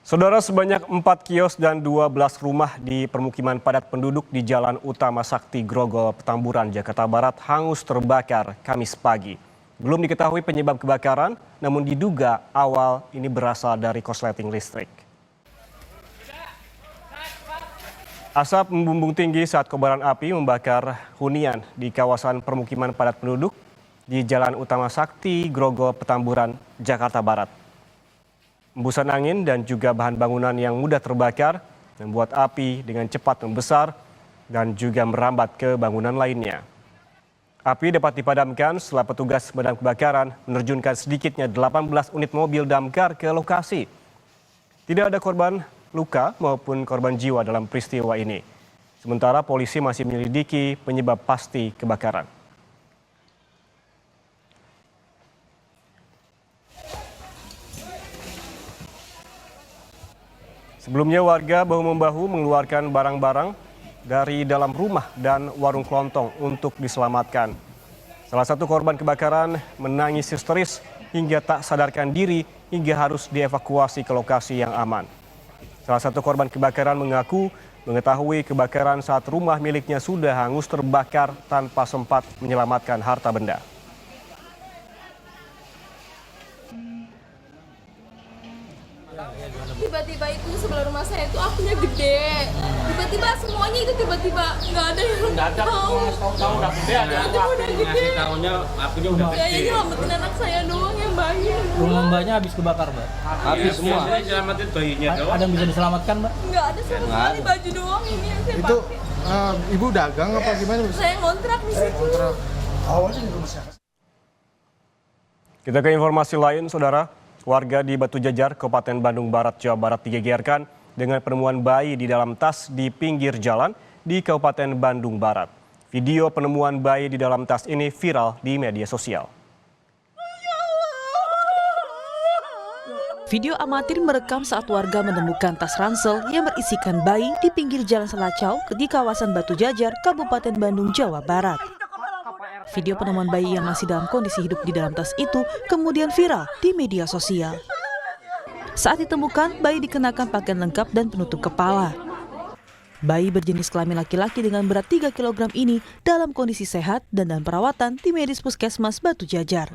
Saudara, sebanyak 4 kios dan 12 rumah di permukiman padat penduduk di Jalan Utama Sakti Grogol, Petamburan, Jakarta Barat hangus terbakar Kamis pagi. Belum diketahui penyebab kebakaran, namun diduga awal ini berasal dari korsleting listrik. Asap membumbung tinggi saat kobaran api membakar hunian di kawasan permukiman padat penduduk di Jalan Utama Sakti Grogol, Petamburan, Jakarta Barat. Embusan angin dan juga bahan bangunan yang mudah terbakar membuat api dengan cepat membesar dan juga merambat ke bangunan lainnya. Api dapat dipadamkan setelah petugas pemadam kebakaran menerjunkan sedikitnya 18 unit mobil damkar ke lokasi. Tidak ada korban luka maupun korban jiwa dalam peristiwa ini. Sementara polisi masih menyelidiki penyebab pasti kebakaran. Sebelumnya warga bahu-membahu mengeluarkan barang-barang dari dalam rumah dan warung kelontong untuk diselamatkan. Salah satu korban kebakaran menangis histeris hingga tak sadarkan diri hingga harus dievakuasi ke lokasi yang aman. Salah satu korban kebakaran mengaku mengetahui kebakaran saat rumah miliknya sudah hangus terbakar tanpa sempat menyelamatkan harta benda. Tiba-tiba itu sebelah rumah saya itu apinya gede. Tiba-tiba semuanya itu tiba-tiba nggak ada yang tahu. Tahu udah gede ada udah gede. ngasih tahunya apinya udah gede. Kayaknya nyelamatin anak saya doang yang bayi. Rumah mbaknya habis kebakar, Mbak. Habis semua. Saya selamatin bayinya doang. Ada yang bisa diselamatkan, Mbak? Nggak ada sama sekali, baju doang ini yang saya Itu pakai. ibu dagang apa gimana? Saya ngontrak di situ. Awalnya di rumah siapa? Kita ke informasi lain, Saudara. Warga di Batu Jajar, Kabupaten Bandung Barat, Jawa Barat digegerkan dengan penemuan bayi di dalam tas di pinggir jalan di Kabupaten Bandung Barat. Video penemuan bayi di dalam tas ini viral di media sosial. Video amatir merekam saat warga menemukan tas ransel yang berisikan bayi di pinggir jalan Selacau di kawasan Batu Jajar, Kabupaten Bandung, Jawa Barat. Video penemuan bayi yang masih dalam kondisi hidup di dalam tas itu kemudian viral di media sosial. Saat ditemukan, bayi dikenakan pakaian lengkap dan penutup kepala. Bayi berjenis kelamin laki-laki dengan berat 3 kg ini dalam kondisi sehat dan perawatan di medis Puskesmas Batu Jajar.